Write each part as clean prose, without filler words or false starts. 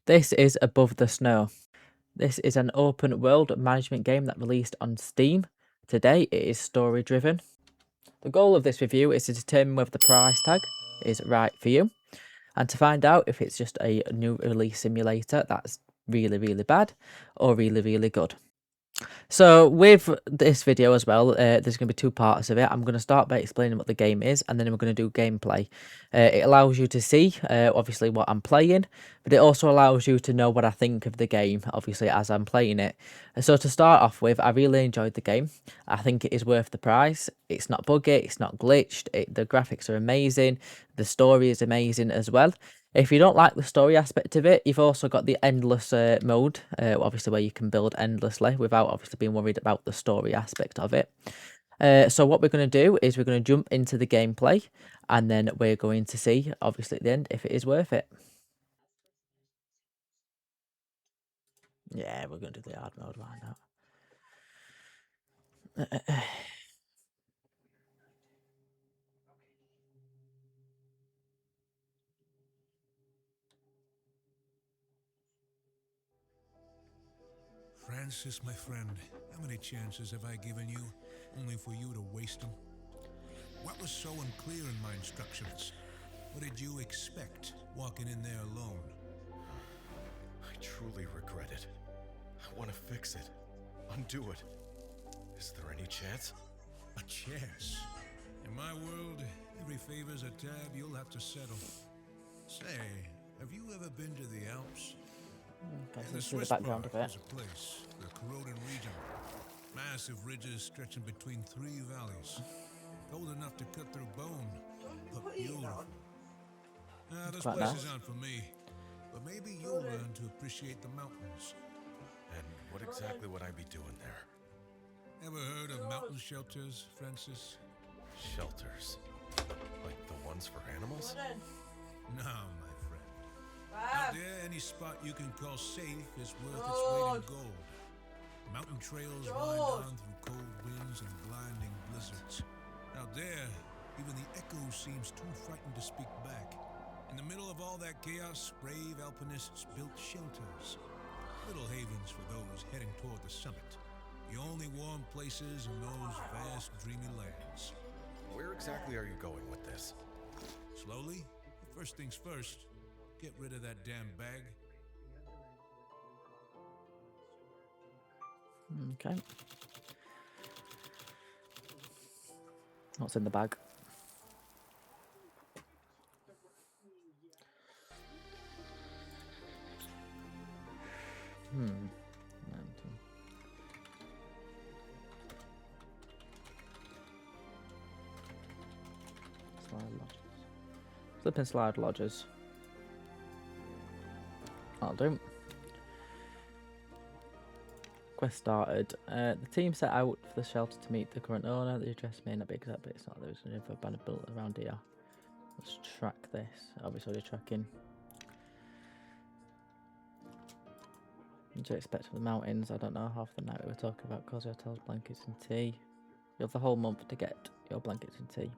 This is Above the Snow. This is an open world management game that released on Steam. Today it is story driven. The goal of this review is to determine whether the price tag is right for you and to find out if it's just a new release simulator that's really bad or really good. So with this video as well, there's going to be two parts of it. I'm going to start by explaining what the game is, and then we're going to do gameplay. It allows you to see, obviously, what I'm playing, but it also allows you to know what I think of the game, obviously, as I'm playing it. So to start off with, I really enjoyed the game. I think it is worth the price. It's not buggy, it's not glitched, the graphics are amazing, the story is amazing as well. If you don't like the story aspect of it, you've also got the endless mode, obviously where you can build endlessly without obviously being worried about the story aspect of it. So what we're going to do is we're going to jump into the gameplay, and then we're going to see, obviously at the end, if it is worth it. Yeah, we're going to do the hard mode right now. Francis, my friend, how many chances have I given you, only for you to waste them? What was so unclear in my instructions? What did you expect, walking in there alone? I truly regret it. I want to fix it. Undo it. Is there any chance? A chance? In my world, every favor's a tab you'll have to settle. Say, have you ever been to the Alps? Okay, so In the see the Swiss background of part, it. there's a place, the Kuroden region. Massive ridges stretching between three valleys. Cold enough to cut through bone, but beautiful. Those Quite places nice. aren't for me, but maybe you'll learn to appreciate the mountains. And what exactly would I be doing there? Ever heard of mountain shelters, Francis? Shelters. Like the ones for animals? No, my friend. Out there, any spot you can call safe is worth its weight in gold. Mountain trails wind on through cold winds and blinding blizzards. Out there, even the echo seems too frightened to speak back. In the middle of all that chaos, brave alpinists built shelters. Little havens for those heading toward the summit. The only warm places in those vast, dreamy lands. Where exactly are you going with this? Slowly, first things first, get rid of that damn bag. Okay. What's in the bag? Mountain. Slide lodges. Slip and slide lodges. I'll do. Quest started. The team set out for the shelter to meet the current owner. The address may not be exact, but it's not. There's an info banner built around here. Let's track this. Obviously, we're tracking. What do you expect from the mountains? I don't know. Half the night we were talking about cozy hotels, blankets, and tea. You have the whole month to get your blankets and tea.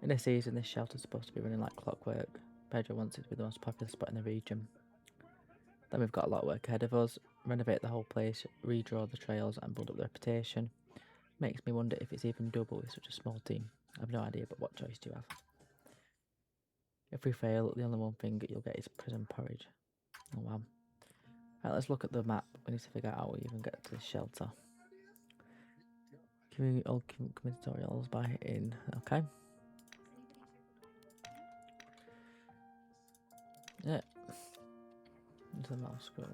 In this season, this shelter is supposed to be running like clockwork. Pedro wants it to be the most popular spot in the region. Then we've got a lot of work ahead of us. Renovate the whole place, redraw the trails, and build up the reputation. Makes me wonder if it's even doable with such a small team. I have no idea, but what choice do you have? If we fail, the only one thing you'll get is prison porridge. Oh wow. Right, let's look at the map. We need to figure out how we even get to this shelter. Community all tutorials by hitting. Okay. Yeah. Into the mouse scroll.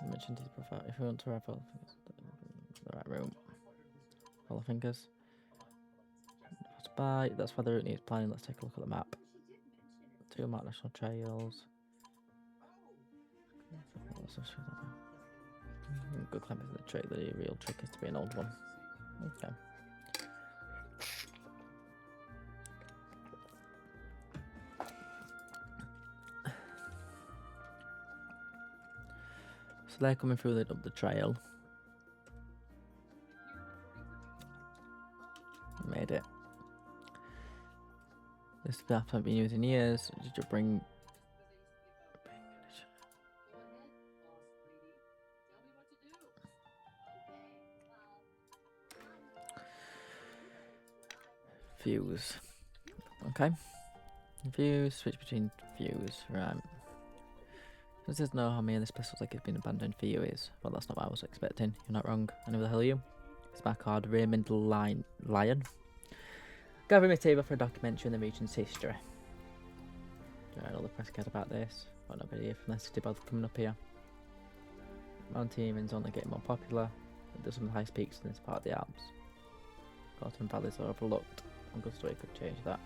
I mentioned his profile. If you want to wrap all the right room. All the fingers. By that's why the route needs planning. Let's take a look at the map. 2 marked national trails. Good climbing is the trick. The real trick is to be an old one. Okay. So they're coming through up the trail. Made it. This stuff I've been using years to bring. Views. Okay. Views, switch between views, right. This says no harm here, this pistol's like it's been abandoned for years. Well, that's not what I was expecting. You're not wrong. I know the hell are you? It's my card, Raymond Lion. Gathering material for a documentary in the region's history. Alright, all the press cared about this. Got no video from the city both coming up here. Mountaineering's only getting more popular. There's some high peaks in this part of the Alps. Cotton valleys are overlooked. A good story could change that.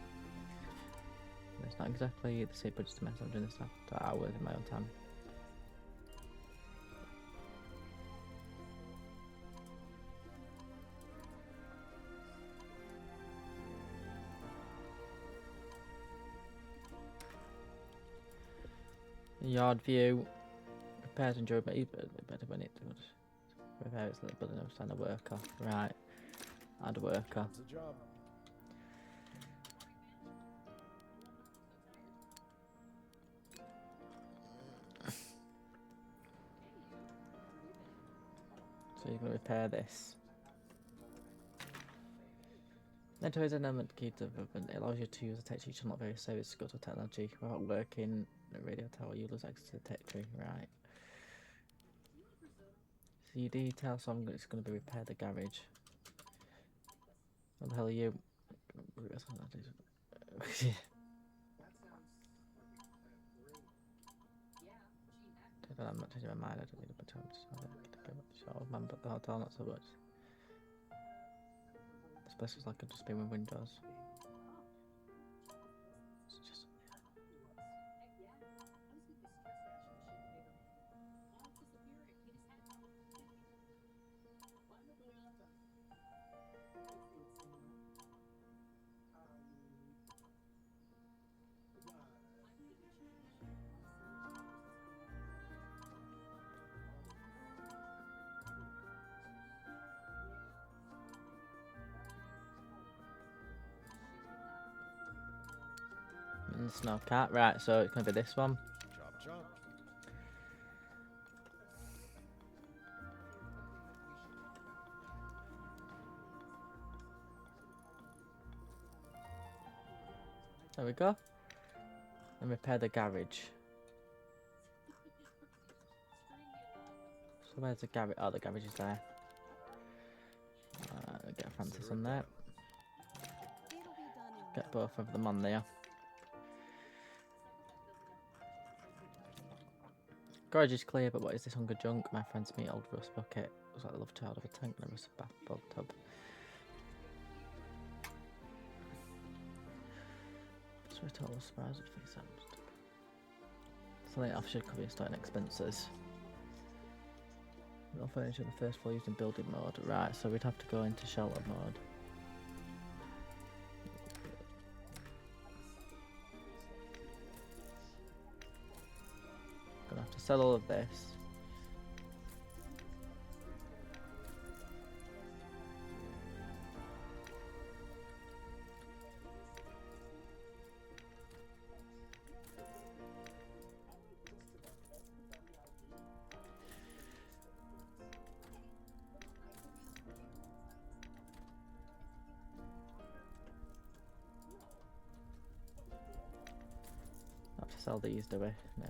It's not exactly the same budget to mess. I'm doing this after hours in my own time. Yard view. Repairs and enjoyment. Better when it does. Repair it's a little bit enough to find a worker. Right. Add a worker. That's a job. So you're going to repair this. Mentor is an element key to development. It allows you to use a tech tree to unlock various service skills or technology. Without working at radio tower, you lose access to the tech tree. Right. So your detail, so it's going to be repair the garage. What the hell are you? I'm not changing my mind. I don't need a time to show man, but the hotel not so much. This place was like I've just been with Windows. It's just Snowcat, right, so it's going to be this one. Chop. There we go. And repair the garage. So where's the garage? Oh, the garage is there. Get Francis on there. Get both of them on there. Garage is clear, but what is this hunger junk? My friends meet old rust bucket. Looks like the love child of a tank and a rust bathtub. So a total surprise at face out. Selling off should cover your starting expenses. No furniture on the first floor used in building mode. Right, so we'd have to go into shelter mode. Gonna have to sell all of this. I have to sell these, do we? No.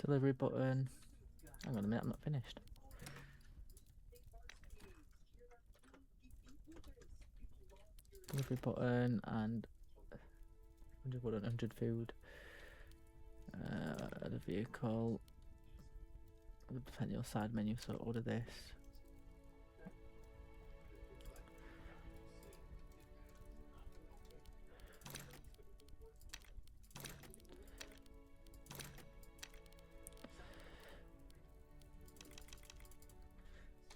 Delivery button. Hang on a minute, I'm not finished. Delivery button and 100 wood and 100 food. The vehicle. Depending on your side menu, so order this.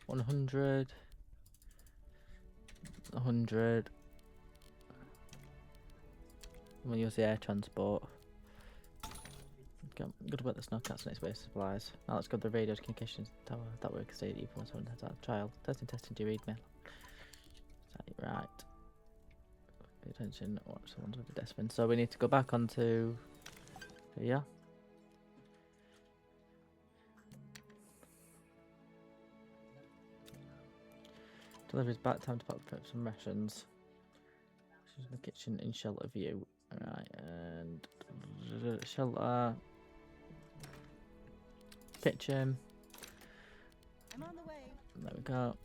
$100. $100. We'll use the air transport. Okay, good about the snowcats and its waste supplies. Now let's go to the radio communications tower. That way we can stay at you for someone has a child. Testing, do you read me? Right. Pay attention, watch someone's with the Desmond. So we need to go back onto here. Delivery's back, time to pack up some rations. She's in the kitchen in shelter view. Alright, and shelter. Kitchen. I'm on the way. There we go.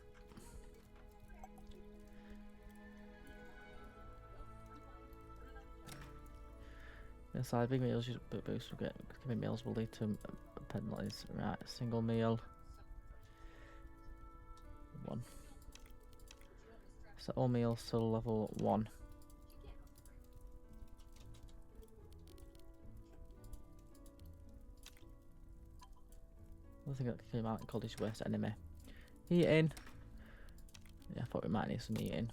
Inside big meals, you boost will get giving meals will lead to penalties. Right, single meal. 1. So all meals still level 1. I think that came out and called his worst enemy. Eating. Yeah, I thought we might need some eating.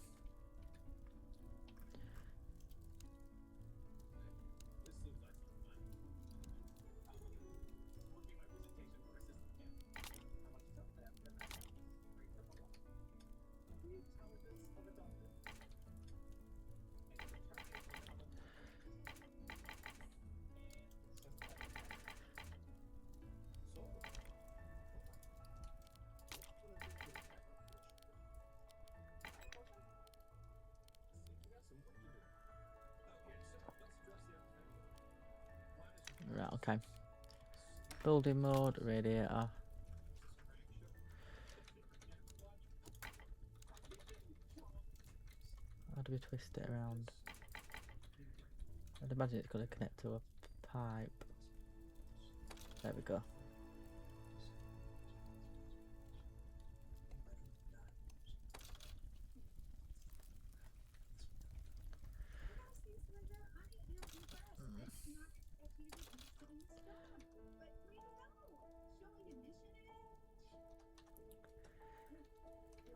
Right, okay. Building mode, radiator. How do we twist it around? I'd imagine it's going to connect to a pipe. There we go.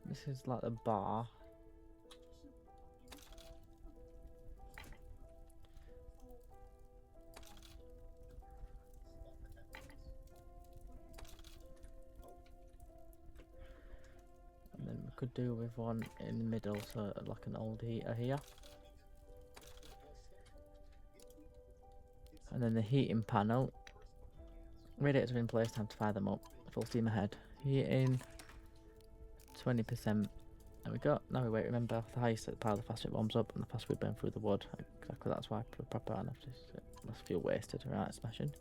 This is like a bar. And then we could do with one in the middle, so like an old heater here. And then the heating panel. Radiators are in place, time to fire them up. Full steam ahead. Heating. 20%. There we go. Now we wait. Remember, the higher you set the pile, the faster it warms up, and the faster we burn through the wood. Exactly, that's why I put a proper on after less fuel wasted. Right, smashing.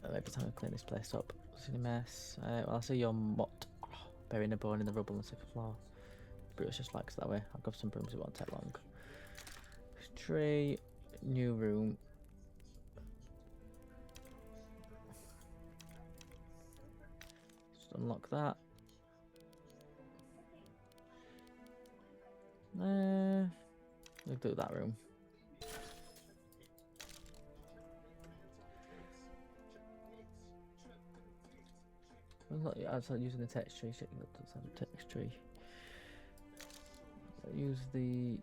Every time we clean this place up, it's a mess. Well, I see your mutt burying a bone in the rubble on the 6th floor. Bruce just likes that way. I'll grab some brooms, it won't take long. Tree, new room. Unlock that. We'll do that room. Unlock your outside using the text tree. Check the outside of text tree. Use the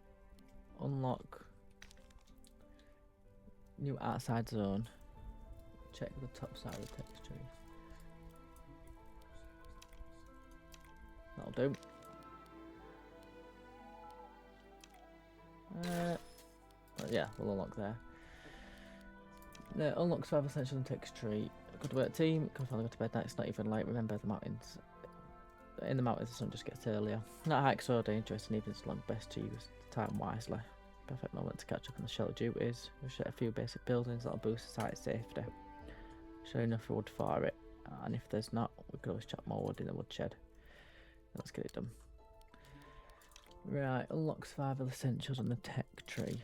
unlock new outside zone. Check the top side of the text tree. That'll do. Yeah, we'll unlock there. Unlock survival essential and text tree. Go to work team. Come finally go to bed night. It's not even light. Remember the mountains. In the mountains, the sun just gets earlier. Not hike so dangerous, and even it's long best to use time wisely. Perfect moment to catch up on the shelter duties. We'll set a few basic buildings that'll boost the site safety. Show enough wood for it, and if there's not, we could always chop more wood in the woodshed. Let's get it done. Right, unlock survival essentials on the tech tree.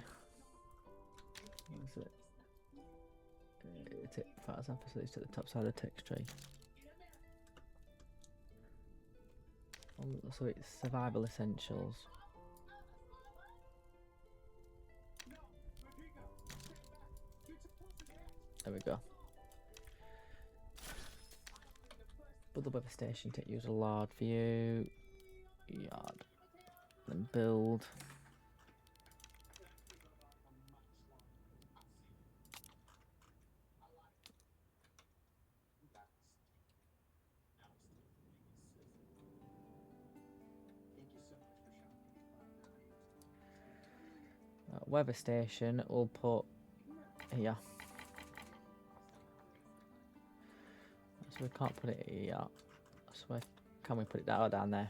What is it? Tip files and facilities to the top side of the text tree. So it's survival essentials. There we go. Build the weather station, take use a large view. Yard. Then build. weather station we'll put here. So we can't put it here. So where can we put it down there?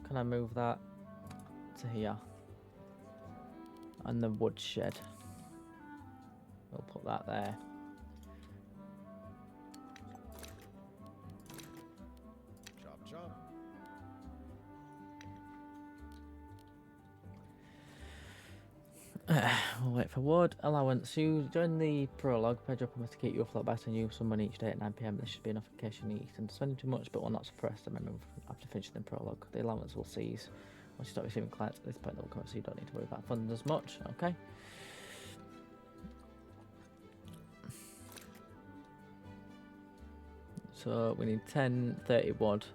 Can I move that to here? And the woodshed. We'll put that there. Chop, chop. We'll wait for wood. Allowance. You join the prologue. Pedro promised to keep you afloat by sending you someone each day at 9 PM. This should be enough in case you need and spending too much, but will not suppress the memory after finishing the prologue. The allowance will cease. Once you start receiving clients at this point, they will come up, so you don't need to worry about funds as much. Okay. So we need 10, 30 wood.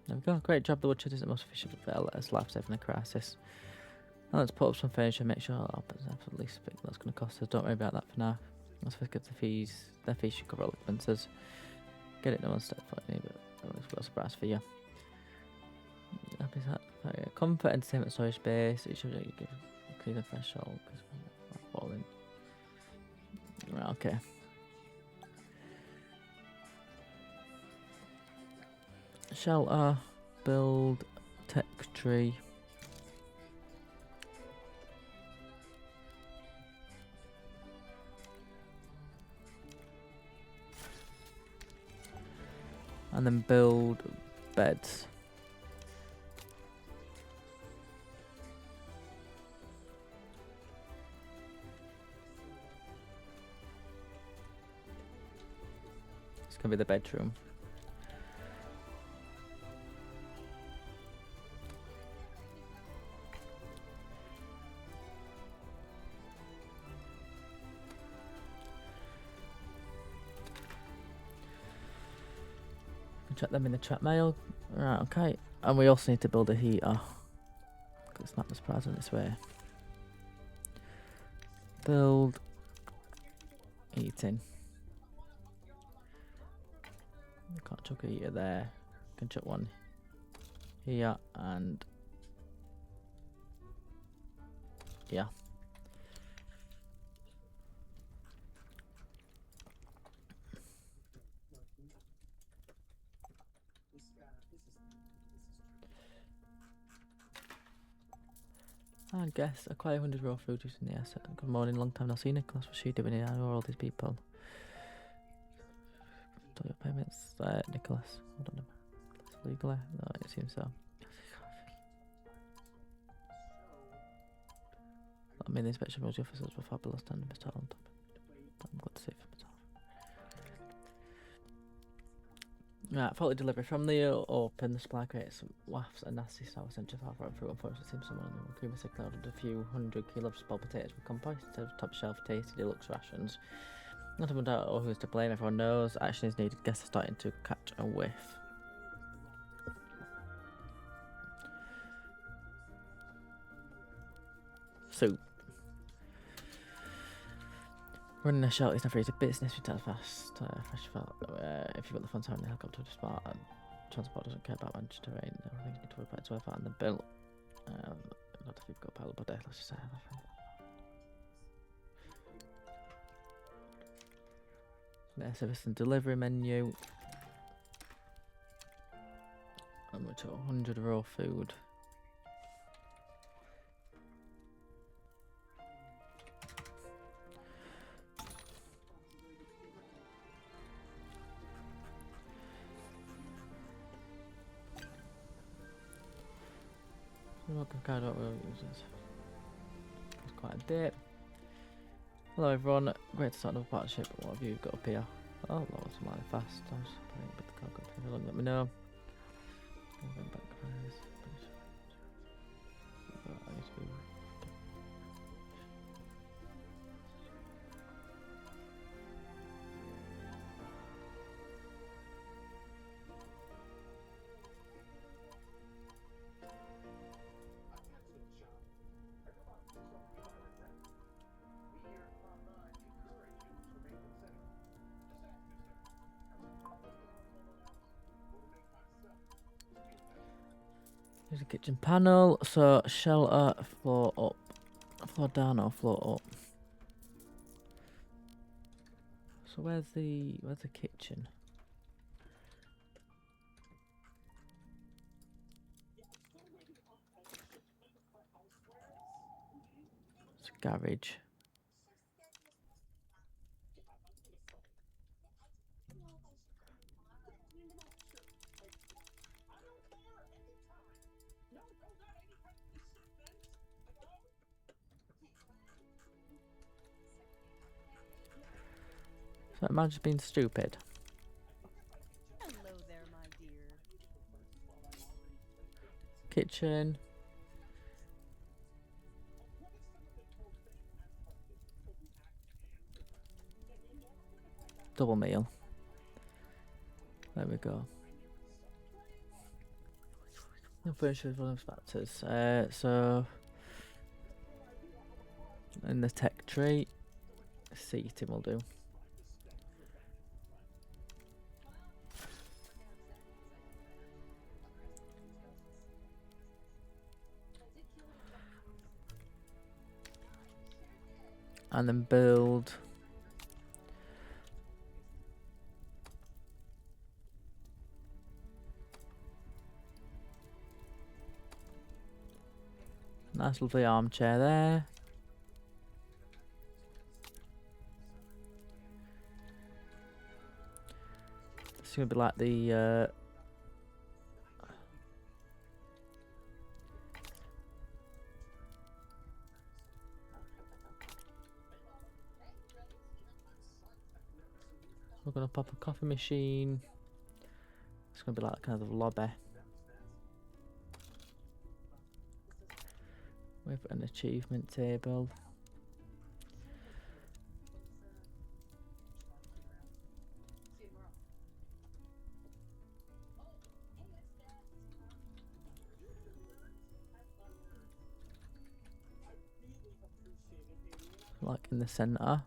There we go. Great job. The woodshed is the most efficient for let us life saving a crisis. Now let's put up some furniture and make sure our absolutely speak that's going to cost us. Don't worry about that for now. Let's first get the fees. Their fees should cover all expenses. Get it done one step for me, but we've got a surprise for you. Happy that. Comfort, entertainment, storage space. It should give clear the threshold because we're falling. Right, okay. Shelter, build, tech tree. And then build beds. It's gonna be the bedroom. Check them in the trap mail. Right, okay. And we also need to build a heater. Because it's not the surprise on this way. Build heating. Can't chuck a heater there. Can chuck one here and yeah. I guess acquire 100 raw food using the asset. Good morning, long time no see, Nicholas. What's she doing here? I know all these people. Do your payments, Nicholas. Hold on a minute. Legally? No, it seems so. I mean, the inspection roles officers were fabulous and Mr. on top. I'm glad to see it for myself. Right, faulty delivery. From the open, the supply crates wafts a nasty sour stench of half-ripe fruit. Unfortunately, it seems someone in the cream sick ordered a few hundred kilos of spoiled potatoes with compost instead of top-shelf tasty deluxe rations. Not everyone doubt or who's to blame. Everyone knows action is needed. Guests are starting to catch a whiff. Soup. Running a shelter is not free to business. We tell fast, fresh felt. If you've got the funds, having the helicopter to smart and transport doesn't care about managed terrain. I think you need to worry about it's worth out on the bill. Not if you've got a pile of body, let's just say. Service and delivery menu. And we're to 100 raw food. Welcome, card users. It's quite a bit. Hello everyone, great to start another partnership. What have you got up here? Oh, that was smiling fast. I was playing a bit of card for long. Let me know. Going back, guys. I need to be. Here's a kitchen panel. So shelter, floor up, floor down or floor up. So where's the kitchen? It's a garage. So am I just being stupid? Hello there, my dear. Kitchen. Double meal. There we go. No furniture is one of those factors. So in the tech tree, seating will do. And then build. Nice lovely armchair there. It's gonna be like the we're gonna pop a coffee machine. It's gonna be like kind of a lobby with an achievement table. Like in the center.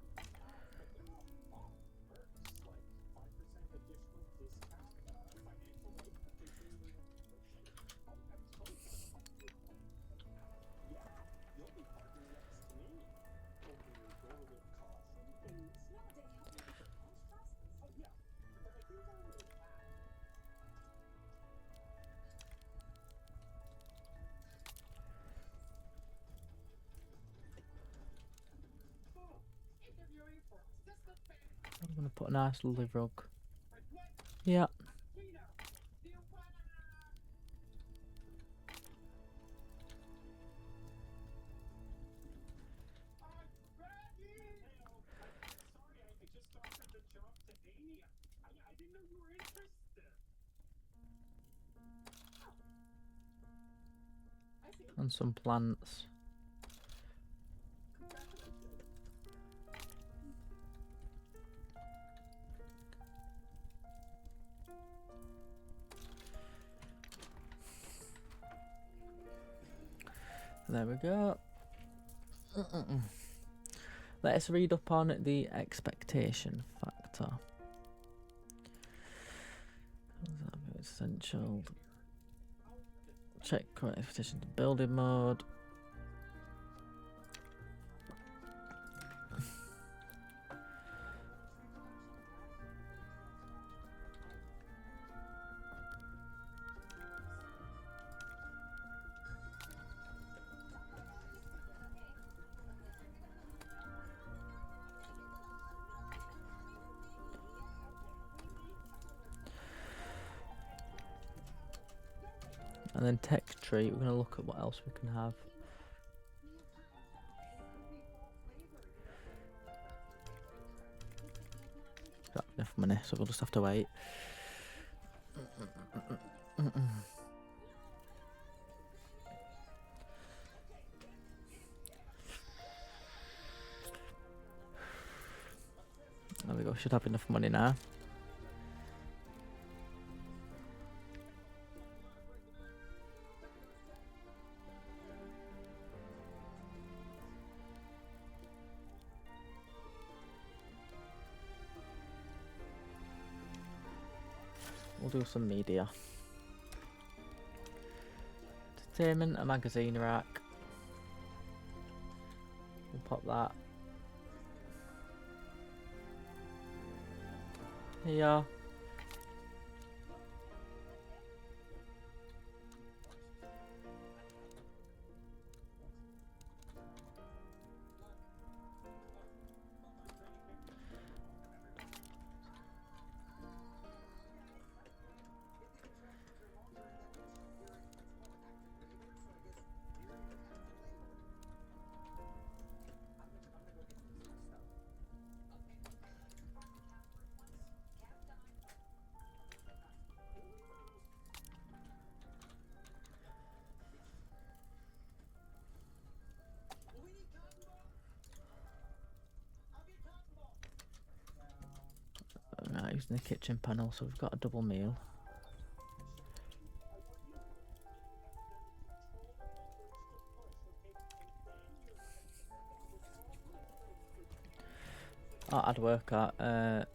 I'm gonna put a nice lovely rug. Yeah. And some plants. There we go. Let's read up on the expectation factor. Essential. Check current expectation to building mode. And then tech tree, we're going to look at what else we can have. Got enough money, so we'll just have to wait. There we go, should have enough money now. We'll do some media. Entertainment, a magazine rack. We'll pop that here. Right, using the kitchen panel, so we've got a double meal. Oh, I'd work at. I've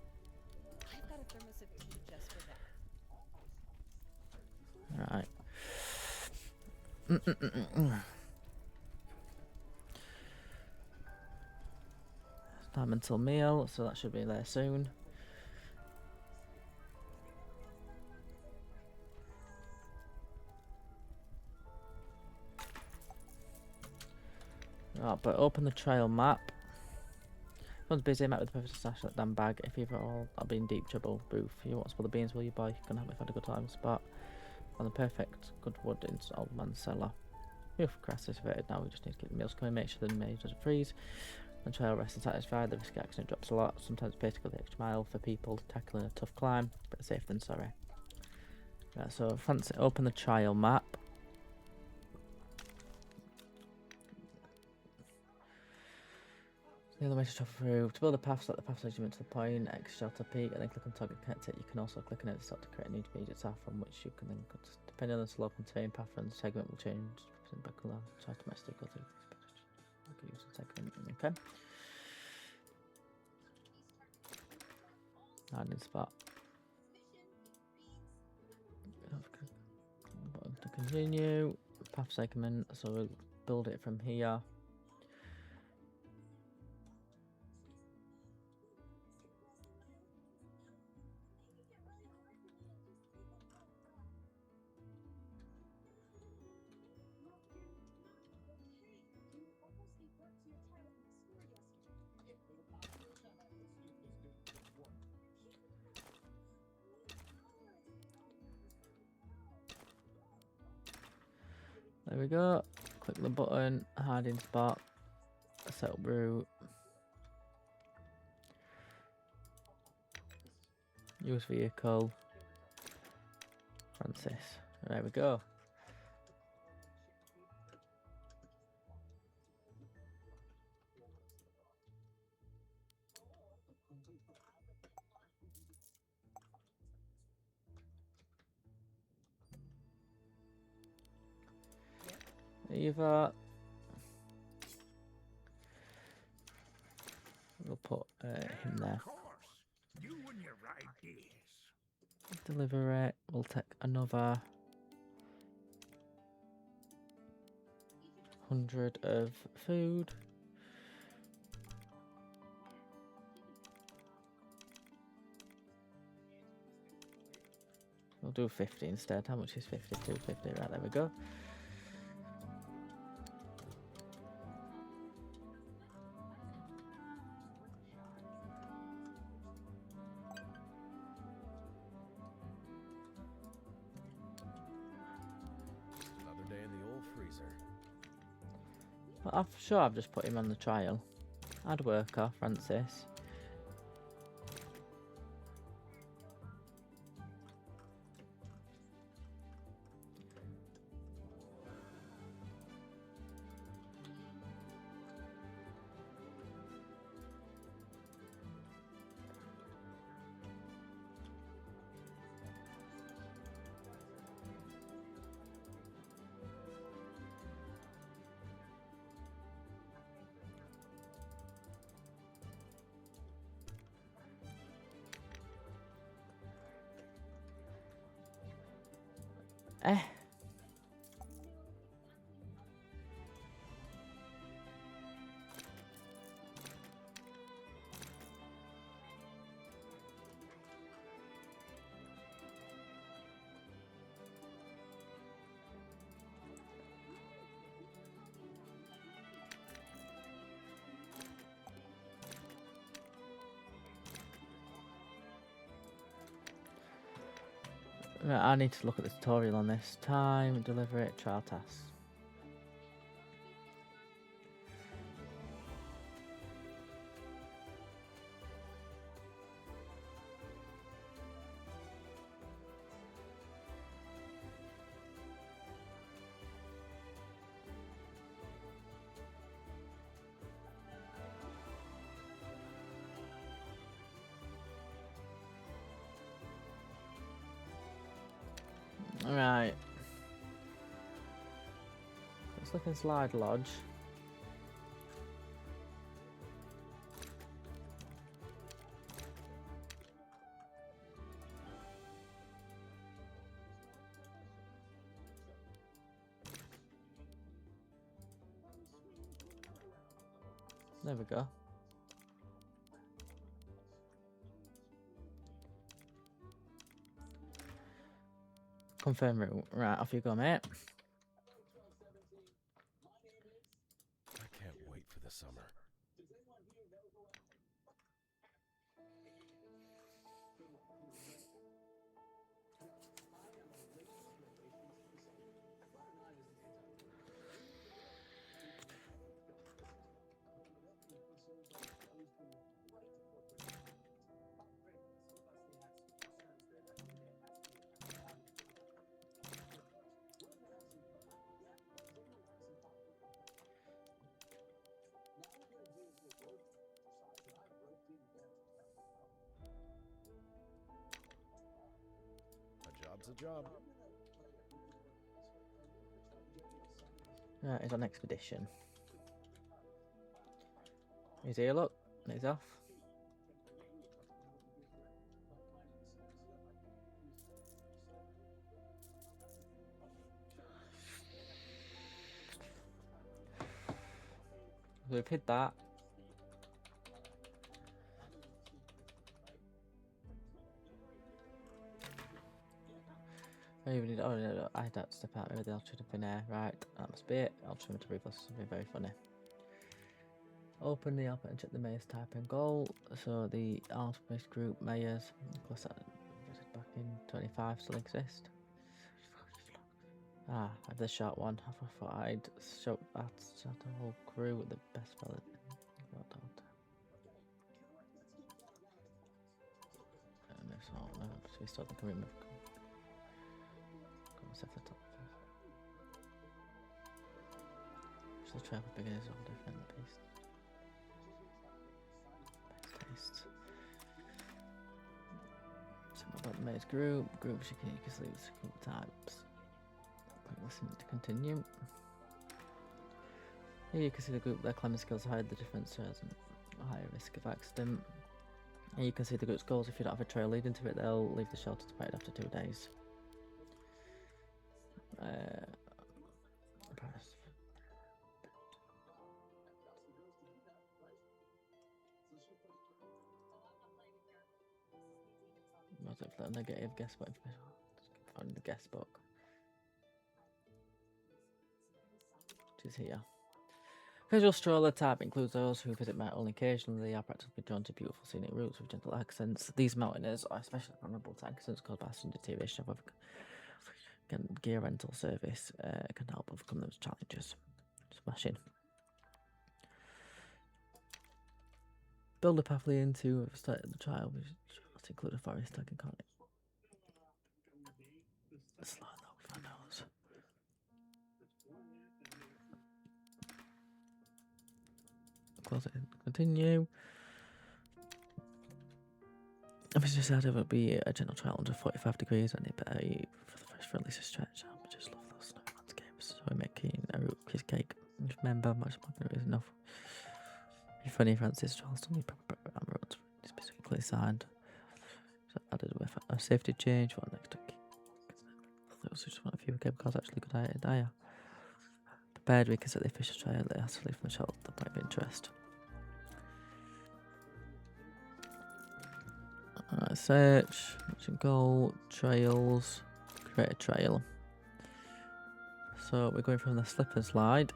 got a thermos of tea just for that. Right. Time until meal, so that should be there soon. Right, but open the trail map. Everyone's busy, met with the perfect stash that damn bag. If you've all, I'll be in deep trouble. Boof. You want to spill the beans, will you, boy? Gonna have had a good time. Spot on the perfect good wood in old man's cellar. Oof, grass is verted now. We just need to keep the meals coming. Make sure the maize doesn't freeze. And trail rest and satisfied. The risky accident drops a lot. Sometimes pay to go the extra mile for people tackling a tough climb. Better safe than sorry. Right, so fancy open the trail map. The other way to travel through. To build a path, select the path segment to the point, X shelter peak, and then click on target connect it. You can also click on it to start to create an intermediate path from which you can then cut. Depending on the slope and terrain path, and the segment will change. Back along, try to domestic or okay, use the segment. Okay. Hiding spot. Button to continue. Path segment, so we'll build it from here. There we go. Click the button, hiding spot, set up route. Use vehicle. Francis. There we go. Eva. We'll put him there. You and your ideas. Deliver it. We'll take another 100 of food. We'll do 50 instead. How much is 50? 250. Right, there we go. Another day in the old freezer. Well, I'm sure I've just put him on the trial. Hard worker, Francis. Right, I need to look at the tutorial on this. Time, deliver it, trial tasks. Right. Let's look in Slide Lodge. There we go. Confirm route. Right, off you go, mate. I can't wait for the summer. A job's a job. Right, he's on expedition. He's here, look. He's off. We've hit that. Maybe we need. Oh no, I had to step out. Maybe they'll should have been there. Right, that must be it. I'll try to replay something very funny. Open the app and check the mayor's type in goal. So the arms-based group mayors, of course, that was back in 25 still exist. Ah, I have the short one. I thought I'd show that the whole crew with the best fella. No, so we start the commitment. Set the top first. So the travel beginners all different beasts. Best tastes. So about the maze group you can select group types. Click listen to continue. Here you can see the group, their climbing skills hide the differences and higher risk of accident. And you can see the group's goals. If you don't have a trail leading to it, they'll leave the shelter to bed after 2 days. Was it for negative guest book information? Find the guest book, which is here. Casual stroller type includes those who visit Mount only occasionally. They are practically drawn to beautiful scenic routes with gentle accents. These mountaineers are especially vulnerable to accidents caused by sudden deterioration of gear rental service. Can help overcome those challenges. Smashing. Build a pathway into start the trial. Let's include a forest tag and can't it? Slide that with our nose. Close it in. Continue. If it's decided it would be a gentle trial under 45 degrees and it better eat for the fresh release of stretch. I just love those snow landscapes. So we're making a root cheesecake. Just remember, much more is enough. If funny, Francis Charleston, roads specifically signed. So added with a safety change for next week. Those who just want a few chemicals actually good idea. Prepared, we can set the official trial. They have to leave from the shelter that might be of interest. Search, goal, trails, create a trail. So we're going from the slip and slide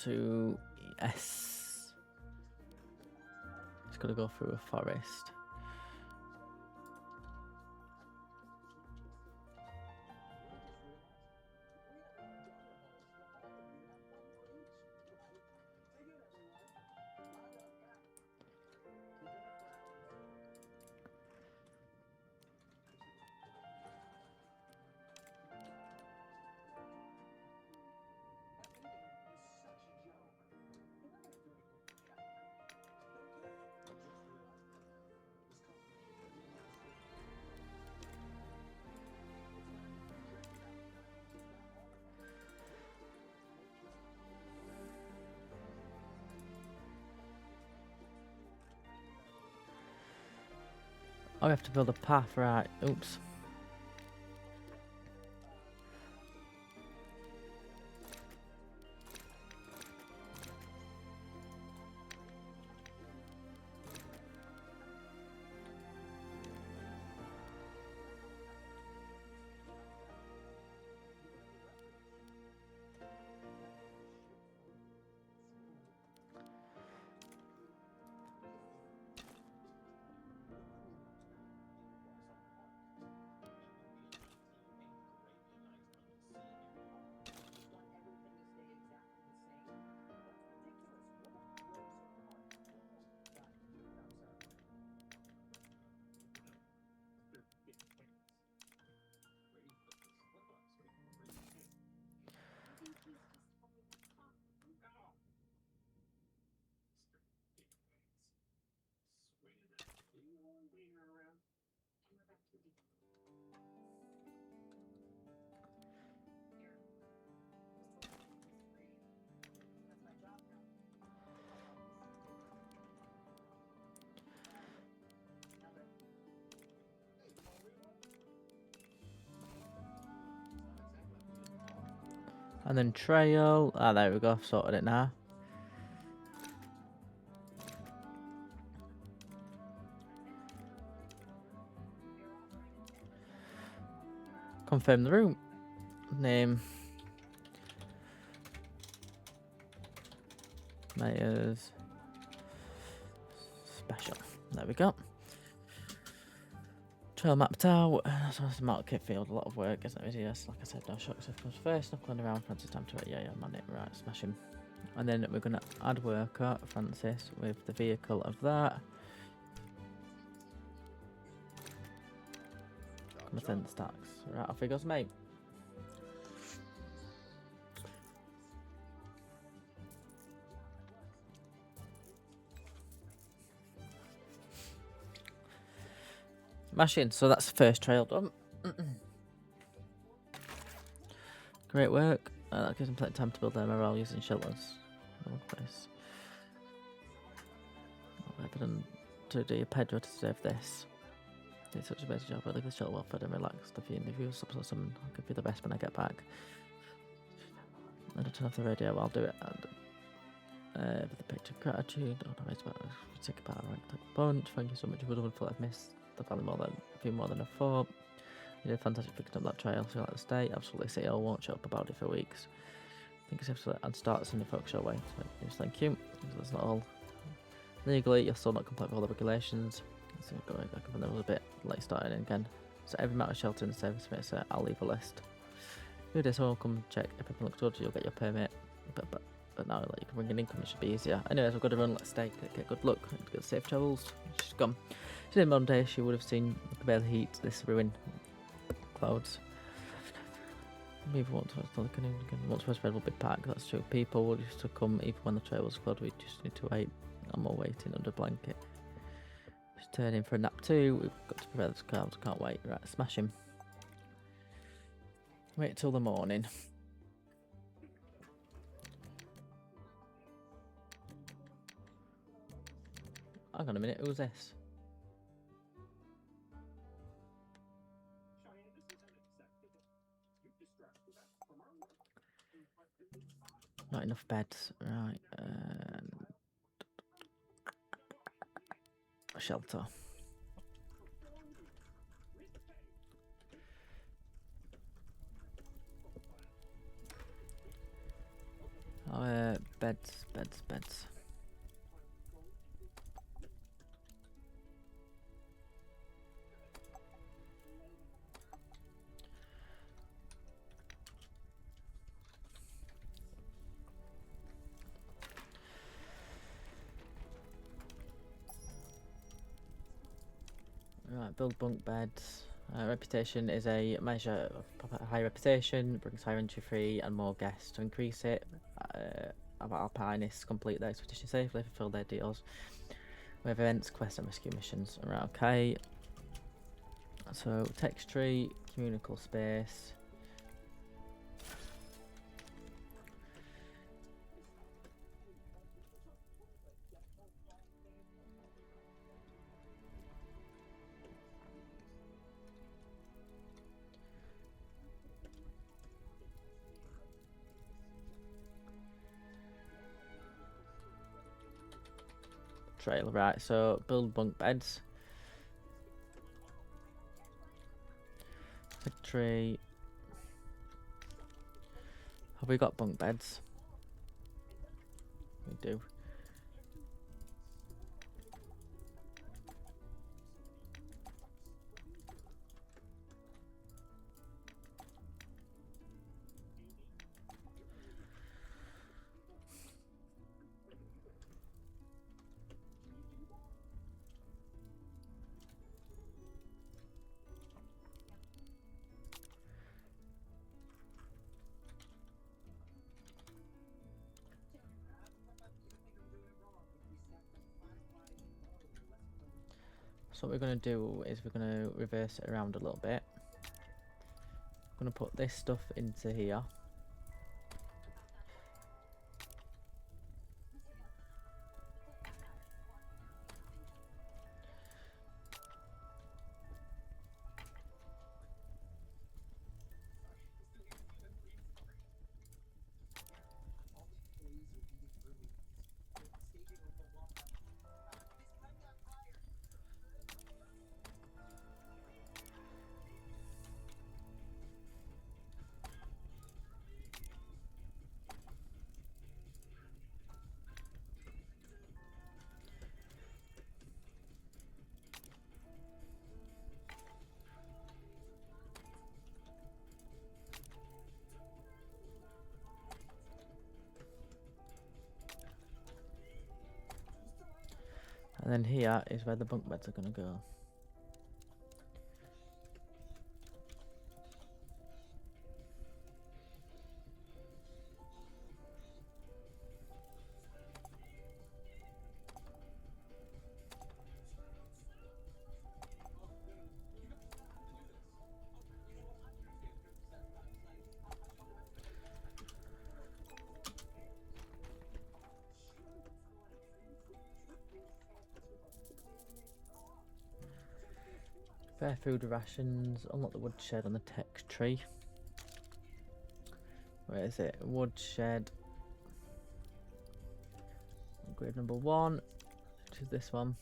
to S. It's got to go through a forest. Oh, we have to build a path, right? Oops. And then trail. Ah, there we go. I've sorted it now. Confirm the room. Name. Mayor's special. There we go. Trail mapped out. So it's a market field. A lot of work, isn't it? Yes, like I said, no shocks if comes first. Knuckling around Francis time to it. Yeah, man it. Right, smash him. And then we're gonna add worker Francis with the vehicle of that. Nothing stacks. Right, off he goes, mate. Smashing. So that's the first trail done. Great work. That gives them plenty of time to build their morale using shelters. Place. I've done to do Pedro to deserve this. Did such a better job. I leave the shelter well fed and relaxed. If you interview someone, I'll give you the best when I get back. I don't turn off the radio. I'll do it. And with the picture of gratitude. Oh no, it's about take a part right take a bunch. Thank you so much. You would have thought I've missed the valley a few more than I thought. You did fantastic picking up that trail. So you like the state. Absolutely city. I won't shut up about it for weeks. I think it's absolutely and start sending folks your way. So just thank you. That's not all. Legally, you're still not compliant with all the regulations. So I can there was a bit late starting again. So every matter of shelter in the service space, I'll leave a list. Do this, I'll come check if everything looks good. You'll get your permit. But now like, you can bring an income, it should be easier. Anyways, we've got to run. Let's stay. Get good luck. Get safe travels. She's gone. She didn't modern day. She would have seen the barely heat. This ruin. Clouds. Maybe once was spread will be packed. That's true. People would used to come even when the trail was flooded. We just need to wait. I'm all waiting under a blanket. Just turning for a nap too. We've got to prepare this clouds. Can't wait. Right, smash him. Wait till the morning. Hang on a minute. Who's this? Not enough beds. Right. Shelter. Oh, beds. Right, build bunk beds. Reputation is a measure of high reputation, brings higher entry fee and more guests. To increase it, alpinists complete their expedition safely, fulfill their deals. We have events, quests and rescue missions. Right, okay. So, text tree, communal space. trail. Right, so build bunk beds. A tree. Have we got bunk beds? We do. So what we're going to do is we're going to reverse it around a little bit. I'm going to put this stuff into here. And then here is where the bunk beds are going to go. Fair food rations. Unlock the woodshed on the tech tree. Where is it? Woodshed. Upgrade number 1, which is this one.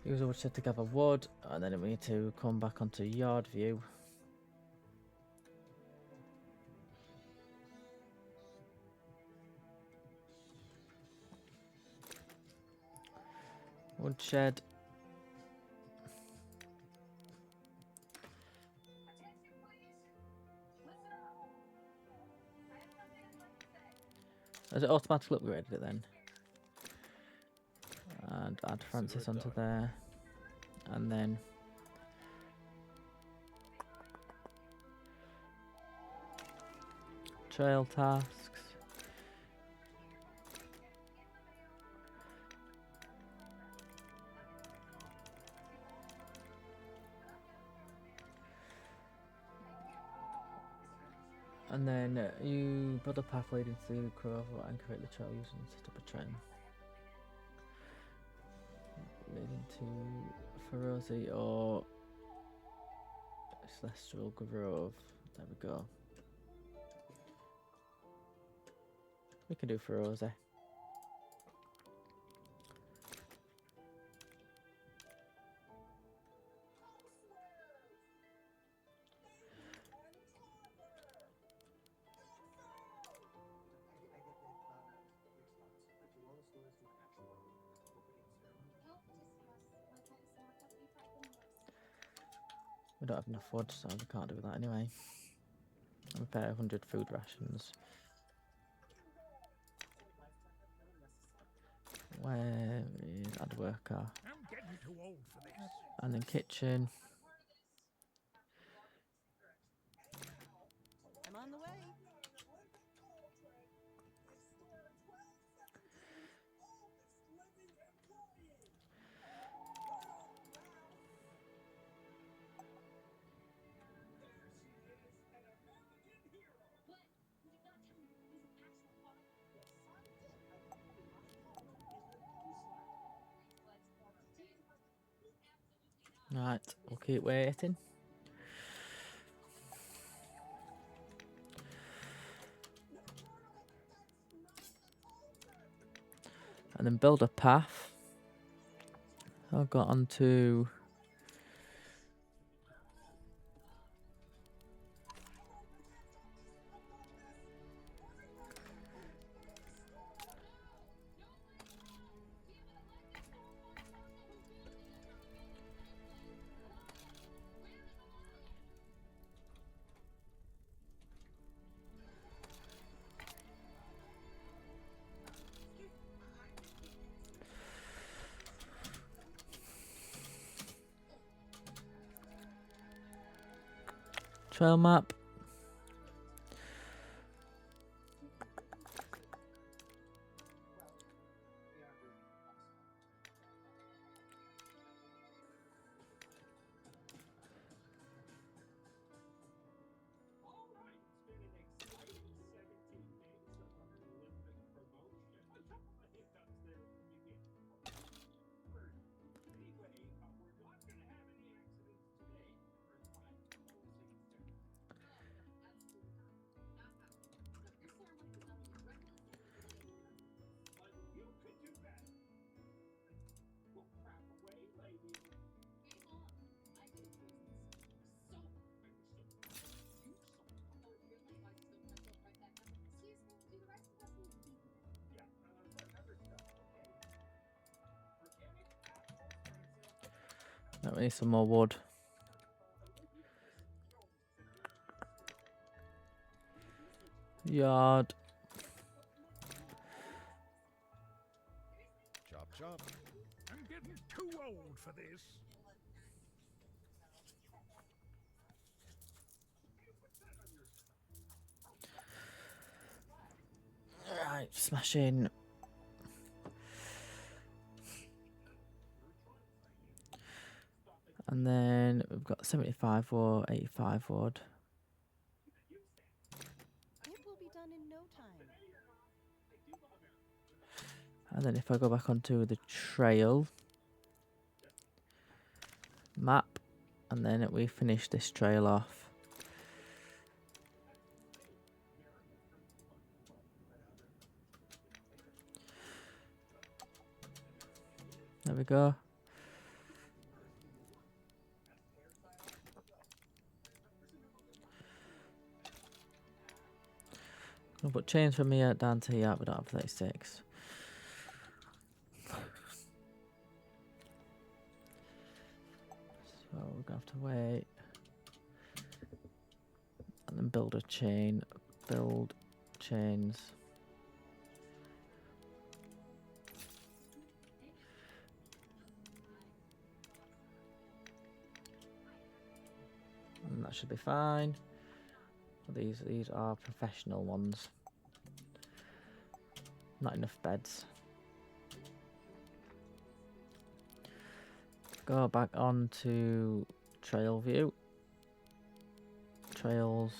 Use a woodshed to gather wood, and then we need to come back onto yard view. Woodshed. Has it automatically upgraded it then? And add Francis onto there. And then trail tasks. And then you build a path leading to Cove and create the trail using set up a train. Leading to Ferozi or Celestial Grove. There we go. We can do Ferozi. We don't have enough wood, so we can't do that anyway. Repair 100 food rations. Where is add worker? I'm getting too old for this. And then kitchen. I'm on the way. Right, we'll keep waiting. and then build a path. I'll go on to trail map. We need some more wood. Yard. Chop, chop. I'm getting too old for this. Right, smash in. And then we've got 75 wood, 85 wood. It will be done in no time. And then if I go back onto the trail map, and then we finish this trail off. There we go. I'll put chains from here down to here, but I don't have 36. So we're gonna have to wait. And then build a chain. Build chains. And that should be fine. These are professional ones. Not enough beds. Go back on to trail view. Trails.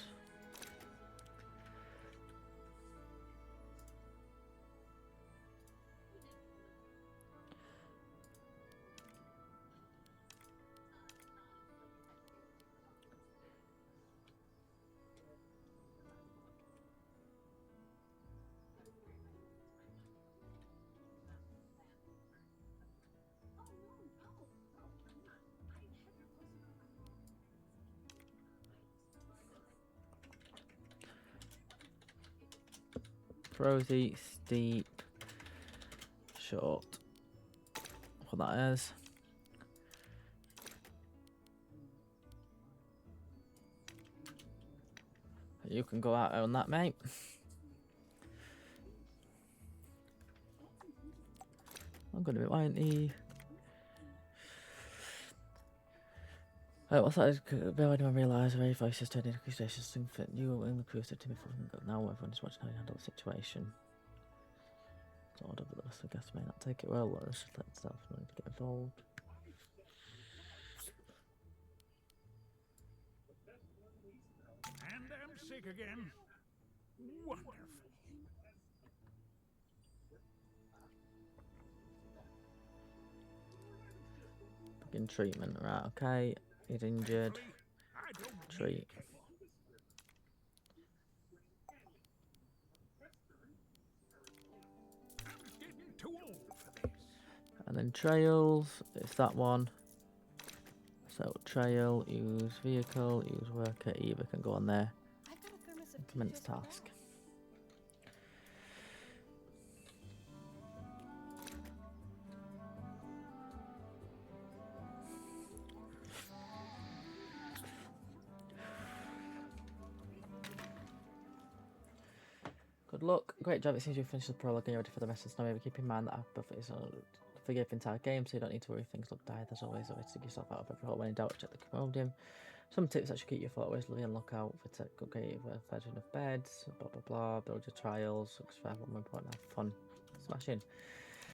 Prosy, steep, short. What that is. You can go out on that, mate. I'm gonna be whiny. What's that? Bill, anyone realise very voices turned into accusations. Something fit you and the crew said to me before. Now everyone is watching how you handle the situation. Sort of, but the rest of the guests may not take it well. Let's just let itself know to get involved. And I'm sick again. Wonderful. Begin treatment, right? Okay, he's injured. I don't Treat. I'm getting too old And then trails, it's that one. So trail, use vehicle, use worker, either can go on there. I've got a thermos of tea Commence just for task. that. Good luck. Great job. It seems you've finished the prologue and you're ready for the rest of the story. But keep in mind that our buff is forgive the entire game, so you don't need to worry if things look dire. There's always a way to dig yourself out of every hole. When in doubt, check the commodium. Some tips that should keep your thought always on the lookout for tech upgrade version of beds, blah blah blah, build your trials, looks fair, 1 point, have fun. Smash in.